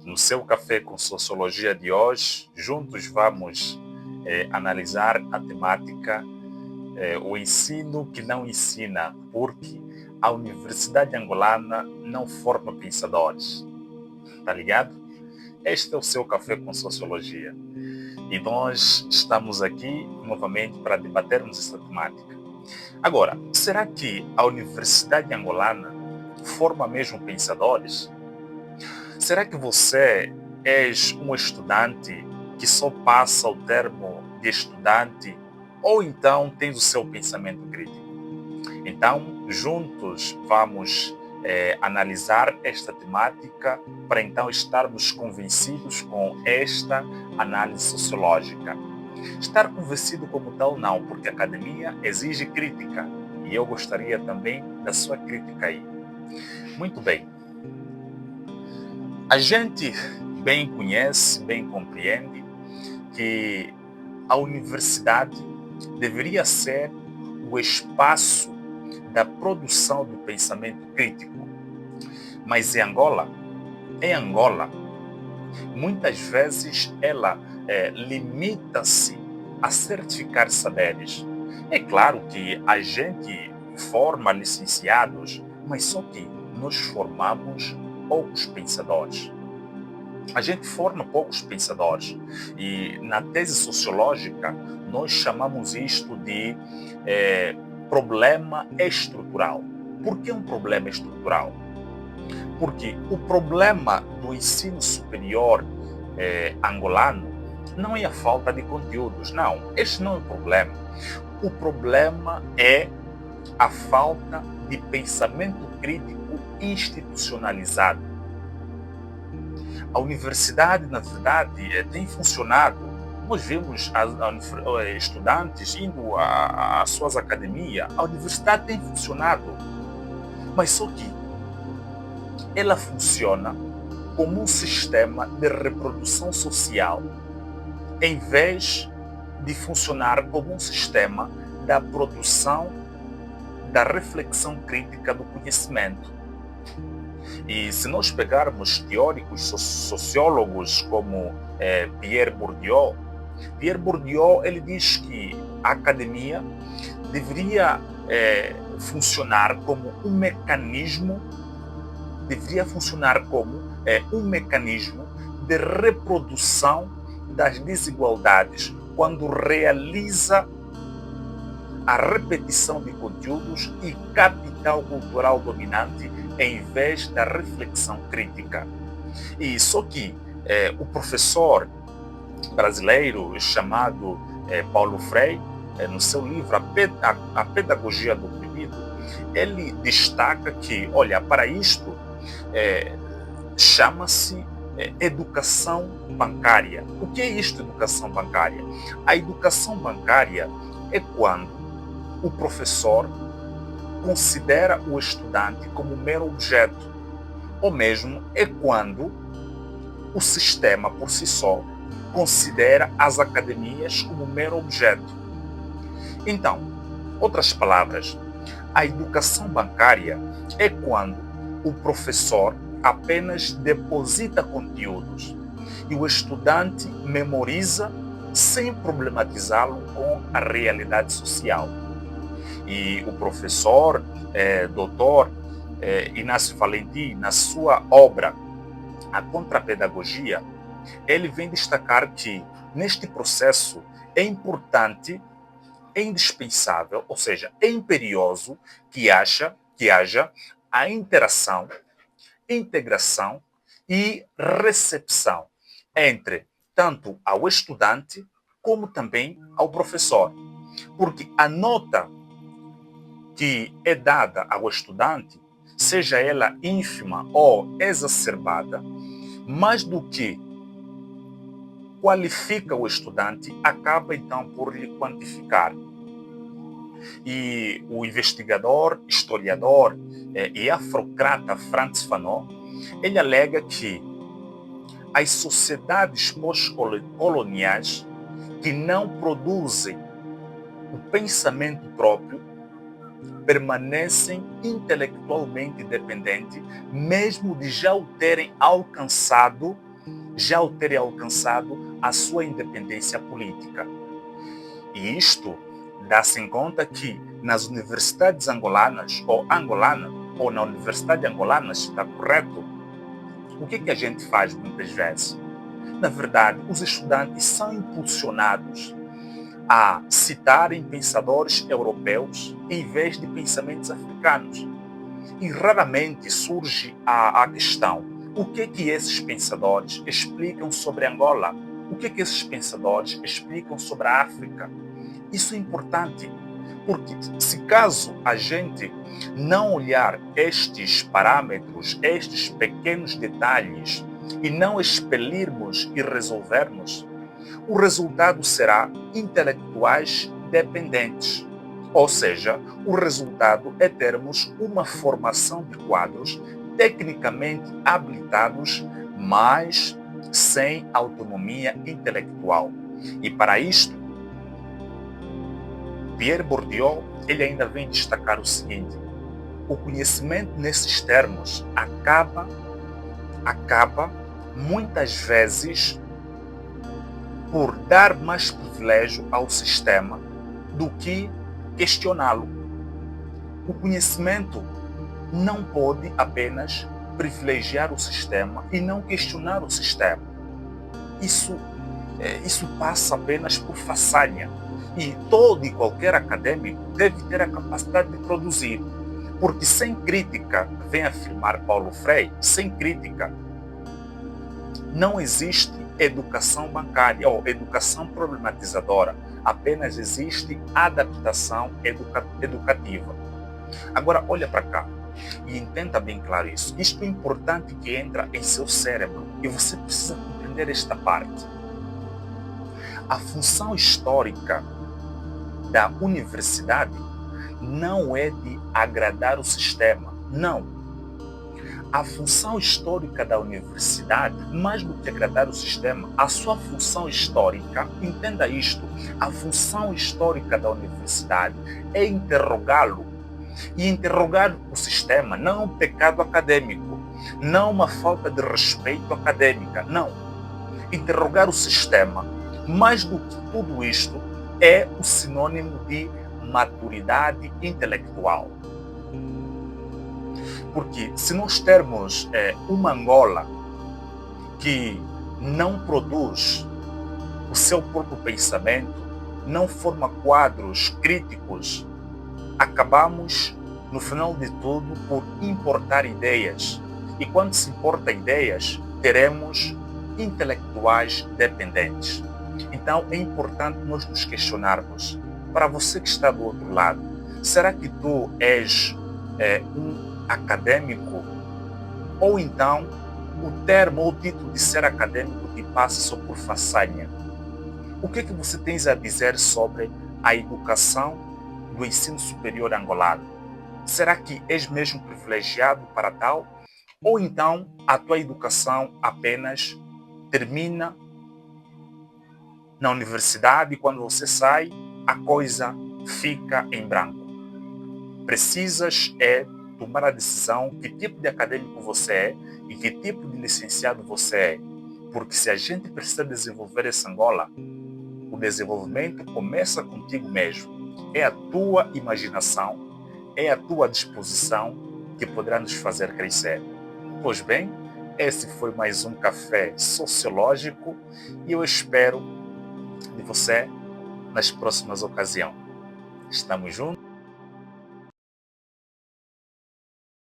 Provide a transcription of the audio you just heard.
No seu Café com Sociologia de hoje, juntos vamos analisar a temática o ensino que não ensina, porque a Universidade Angolana não forma pensadores. Tá ligado? Este é o seu Café com Sociologia. E nós estamos aqui novamente para debatermos essa temática. Agora, será que a Universidade Angolana forma mesmo pensadores? Será que você és um estudante que só passa o termo de estudante ou então tens o seu pensamento crítico? Então, juntos vamos analisar esta temática para então estarmos convencidos com esta análise sociológica. Estar convencido como tal não, porque a academia exige crítica e eu gostaria também da sua crítica aí. Muito bem. A gente bem conhece, bem compreende que a universidade deveria ser o espaço da produção do pensamento crítico. Mas em Angola, muitas vezes ela limita-se a certificar saberes. É claro que a gente forma licenciados, mas só que nós formamos poucos pensadores. A gente forma poucos pensadores. E na tese sociológica, nós chamamos isto de problema estrutural. Por que um problema estrutural? Porque o problema do ensino superior angolano não é a falta de conteúdos. Não, este não é o problema. O problema é a falta de pensamento crítico institucionalizado. A universidade, na verdade, tem funcionado. Nós vemos estudantes indo às suas academias. A universidade tem funcionado. Mas só que ela funciona como um sistema de reprodução social, em vez de funcionar como um sistema da produção, da reflexão crítica do conhecimento. E se nós pegarmos teóricos sociólogos como Pierre Bourdieu ele diz que a academia deveria funcionar como um mecanismo de reprodução das desigualdades, quando realiza a repetição de conteúdos e capital cultural dominante em vez da reflexão crítica. E só que o professor brasileiro chamado Paulo Freire, no seu livro A Pedagogia do Proibido, ele destaca que, olha, para isto chama-se educação bancária. O que é isto, educação bancária? A educação bancária é quando o professor considera o estudante como mero objeto, ou mesmo é quando o sistema por si só considera as academias como mero objeto. Então, outras palavras, a educação bancária é quando o professor apenas deposita conteúdos e o estudante memoriza sem problematizá-lo com a realidade social. E o professor, doutor Inácio Valentim, na sua obra A Contrapedagogia, ele vem destacar que neste processo é importante, é indispensável, ou seja, é imperioso que haja a interação, integração e recepção entre tanto ao estudante como também ao professor. Porque a nota que é dada ao estudante, seja ela ínfima ou exacerbada, mais do que qualifica o estudante, acaba então por lhe quantificar. E o investigador, historiador e afrocrata Frantz Fanon, ele alega que as sociedades pós-coloniais que não produzem o pensamento próprio permanecem intelectualmente dependentes, mesmo de já o terem alcançado já ao terem alcançado a sua independência política. E isto dá-se em conta que nas universidades angolanas, ou na Universidade Angolana, se está correto, o que a gente faz muitas vezes? Na verdade, os estudantes são impulsionados a citarem pensadores europeus em vez de pensamentos africanos. E raramente surge a questão: o que esses pensadores explicam sobre Angola? O que esses pensadores explicam sobre a África? Isso é importante, porque se caso a gente não olhar estes parâmetros, estes pequenos detalhes, e não expelirmos e resolvermos, o resultado será intelectuais dependentes. Ou seja, o resultado é termos uma formação de quadros tecnicamente habilitados, mas sem autonomia intelectual. E para isto, Pierre Bourdieu ele ainda vem destacar o seguinte: o conhecimento nesses termos acaba muitas vezes por dar mais privilégio ao sistema do que questioná-lo. O conhecimento não pode apenas privilegiar o sistema e não questionar o sistema. Isso passa apenas por façanha. E todo e qualquer acadêmico deve ter a capacidade de produzir. Porque sem crítica, vem afirmar Paulo Freire, sem crítica, não existe educação bancária ou educação problematizadora. Apenas existe adaptação educativa. Agora, olha para cá e entenda bem claro isso. Isto é importante que entra em seu cérebro e você precisa compreender esta parte. A função histórica da universidade não é de agradar o sistema, não. A função histórica da universidade, mais do que agradar o sistema, a sua função histórica, entenda isto, a função histórica da universidade é interrogá-lo. E interrogar o sistema não é um pecado acadêmico, não é uma falta de respeito acadêmica, não. Interrogar o sistema, mais do que tudo isto, é o sinônimo de maturidade intelectual. Porque se nós termos uma Angola que não produz o seu próprio pensamento, não forma quadros críticos, acabamos, no final de tudo, por importar ideias. E quando se importa ideias, teremos intelectuais dependentes. Então é importante nós nos questionarmos. Para você que está do outro lado, será que tu és um acadêmico? Ou então o termo ou o título de ser acadêmico te passa só por façanha? O que você tens a dizer sobre a educação do ensino superior angolano? Será que és mesmo privilegiado para tal? Ou então a tua educação apenas termina na universidade e quando você sai, a coisa fica em branco? Precisas tomar a decisão que tipo de acadêmico você é e que tipo de licenciado você é. Porque se a gente precisa desenvolver essa Angola, o desenvolvimento começa contigo mesmo. É a tua imaginação, é a tua disposição que poderá nos fazer crescer. Pois bem, esse foi mais um café sociológico e eu espero de você nas próximas ocasiões. Estamos juntos?